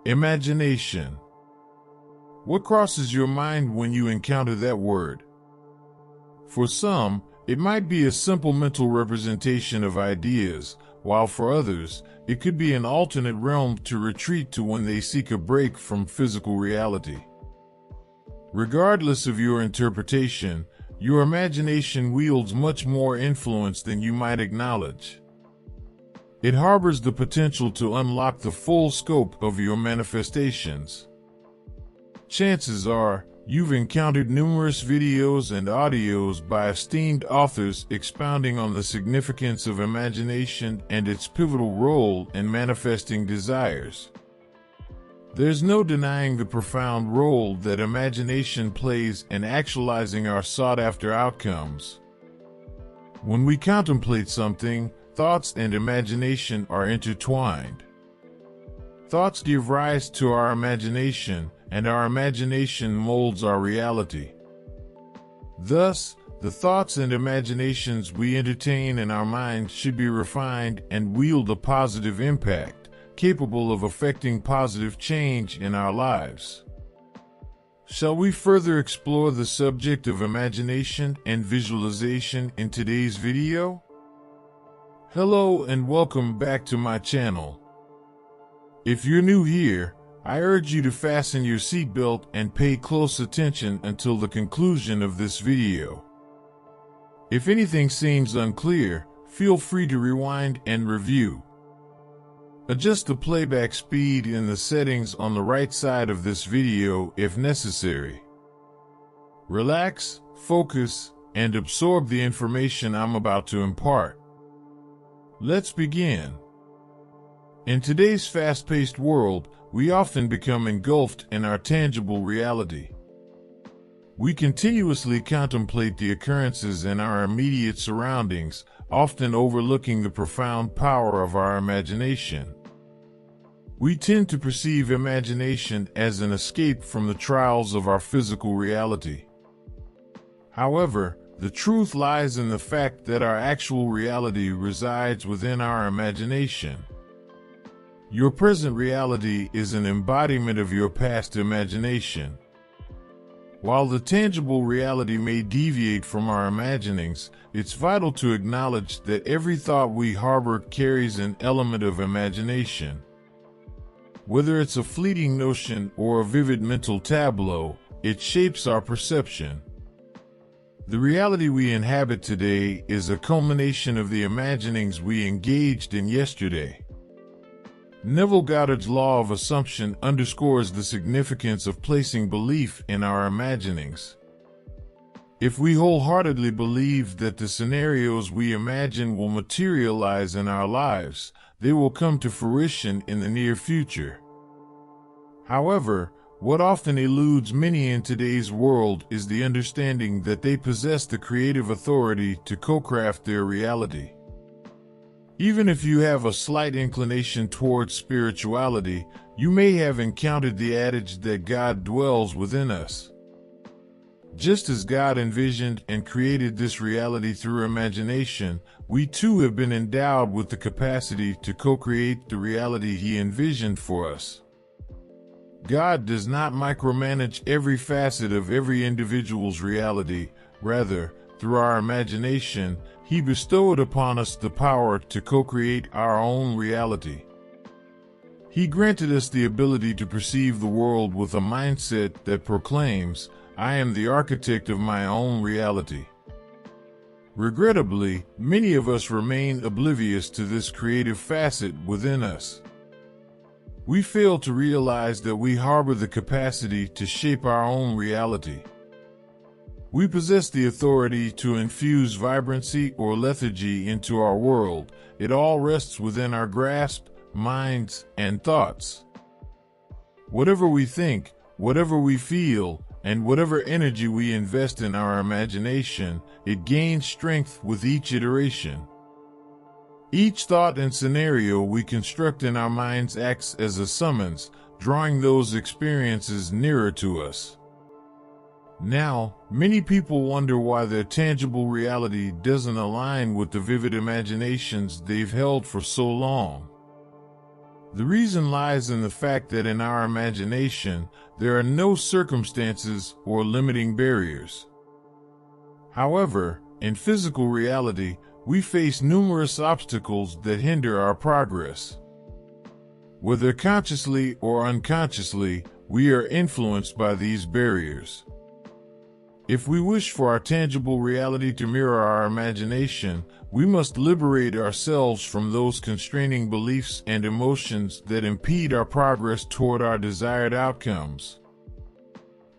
Imagination. What crosses your mind when you encounter that word? For some, it might be a simple mental representation of ideas, while for others, it could be an alternate realm to retreat to when they seek a break from physical reality. Regardless of your interpretation, your imagination wields much more influence than you might acknowledge. It harbors the potential to unlock the full scope of your manifestations. Chances are, you've encountered numerous videos and audios by esteemed authors expounding on the significance of imagination and its pivotal role in manifesting desires. There's no denying the profound role that imagination plays in actualizing our sought-after outcomes. When we contemplate something, thoughts and imagination are intertwined. Thoughts give rise to our imagination, and our imagination molds our reality. Thus, the thoughts and imaginations we entertain in our minds should be refined and wield a positive impact, capable of affecting positive change in our lives. Shall we further explore the subject of imagination and visualization in today's video? Hello and welcome back to my channel. If you're new here, I urge you to fasten your seatbelt and pay close attention until the conclusion of this video. If anything seems unclear, feel free to rewind and review. Adjust the playback speed in the settings on the right side of this video if necessary. Relax, focus, and absorb the information I'm about to impart. Let's begin. In today's fast-paced world, we often become engulfed in our tangible reality. We continuously contemplate the occurrences in our immediate surroundings, often overlooking the profound power of our imagination. We tend to perceive imagination as an escape from the trials of our physical reality. However, the truth lies in the fact that our actual reality resides within our imagination. Your present reality is an embodiment of your past imagination. While the tangible reality may deviate from our imaginings, it's vital to acknowledge that every thought we harbor carries an element of imagination. Whether it's a fleeting notion or a vivid mental tableau, it shapes our perception. The reality we inhabit today is a culmination of the imaginings we engaged in yesterday. Neville Goddard's law of assumption underscores the significance of placing belief in our imaginings. If we wholeheartedly believe that the scenarios we imagine will materialize in our lives, they will come to fruition in the near future. However, what often eludes many in today's world is the understanding that they possess the creative authority to co-craft their reality. Even if you have a slight inclination towards spirituality, you may have encountered the adage that God dwells within us. Just as God envisioned and created this reality through imagination, we too have been endowed with the capacity to co-create the reality He envisioned for us. God does not micromanage every facet of every individual's reality. Rather, through our imagination, He bestowed upon us the power to co-create our own reality. He granted us the ability to perceive the world with a mindset that proclaims, "I am the architect of my own reality." Regrettably, many of us remain oblivious to this creative facet within us. We fail to realize that we harbor the capacity to shape our own reality. We possess the authority to infuse vibrancy or lethargy into our world. It all rests within our grasp, minds, and thoughts. Whatever we think, whatever we feel, and whatever energy we invest in our imagination, it gains strength with each iteration. Each thought and scenario we construct in our minds acts as a summons, drawing those experiences nearer to us. Now, many people wonder why their tangible reality doesn't align with the vivid imaginations they've held for so long. The reason lies in the fact that in our imagination, there are no circumstances or limiting barriers. However, in physical reality, we face numerous obstacles that hinder our progress. Whether consciously or unconsciously, we are influenced by these barriers. If we wish for our tangible reality to mirror our imagination, we must liberate ourselves from those constraining beliefs and emotions that impede our progress toward our desired outcomes.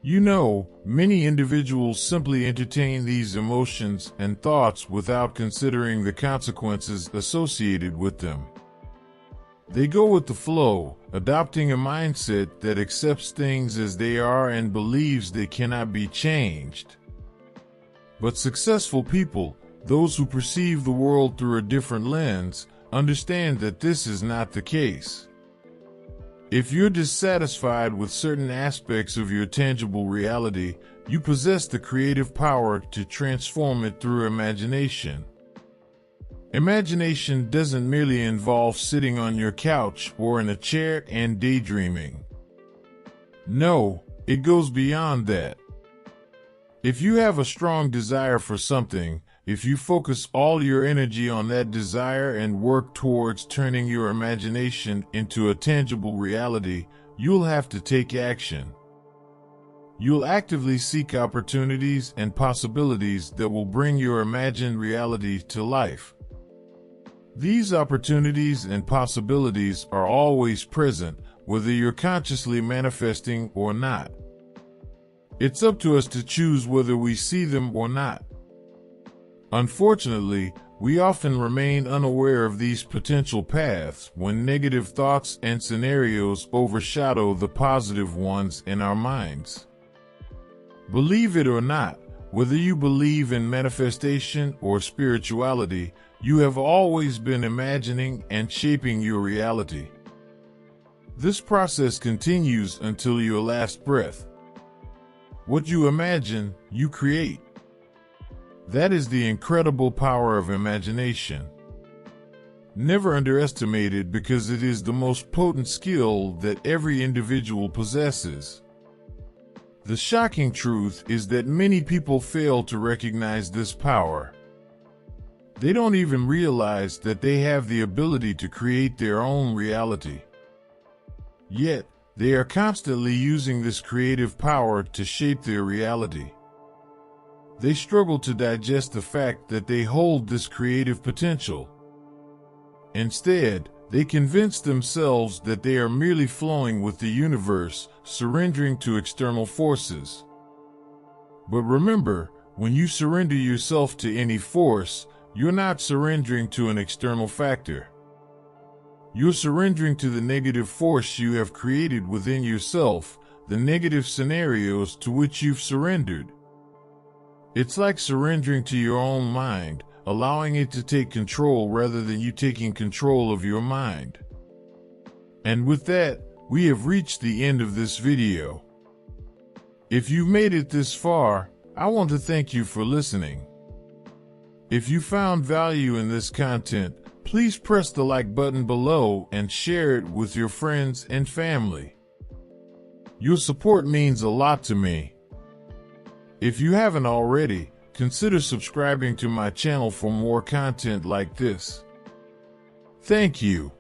You know, many individuals simply entertain these emotions and thoughts without considering the consequences associated with them. They go with the flow, adopting a mindset that accepts things as they are and believes they cannot be changed. But successful people, those who perceive the world through a different lens, understand that this is not the case. If you're dissatisfied with certain aspects of your tangible reality, you possess the creative power to transform it through imagination. Imagination doesn't merely involve sitting on your couch or in a chair and daydreaming. No, it goes beyond that. If you have a strong desire for something, if you focus all your energy on that desire and work towards turning your imagination into a tangible reality, you'll have to take action. You'll actively seek opportunities and possibilities that will bring your imagined reality to life. These opportunities and possibilities are always present, whether you're consciously manifesting or not. It's up to us to choose whether we see them or not. Unfortunately, we often remain unaware of these potential paths when negative thoughts and scenarios overshadow the positive ones in our minds. Believe it or not, whether you believe in manifestation or spirituality, you have always been imagining and shaping your reality. This process continues until your last breath. What you imagine, you create. That is the incredible power of imagination. Never underestimate it because it is the most potent skill that every individual possesses. The shocking truth is that many people fail to recognize this power. They don't even realize that they have the ability to create their own reality. Yet, they are constantly using this creative power to shape their reality. They struggle to digest the fact that they hold this creative potential. Instead, they convince themselves that they are merely flowing with the universe, surrendering to external forces. But remember, when you surrender yourself to any force, you're not surrendering to an external factor. You're surrendering to the negative force you have created within yourself, the negative scenarios to which you've surrendered. It's like surrendering to your own mind, allowing it to take control rather than you taking control of your mind. And with that, we have reached the end of this video. If you've made it this far, I want to thank you for listening. If you found value in this content, please press the like button below and share it with your friends and family. Your support means a lot to me. If you haven't already, consider subscribing to my channel for more content like this. Thank you.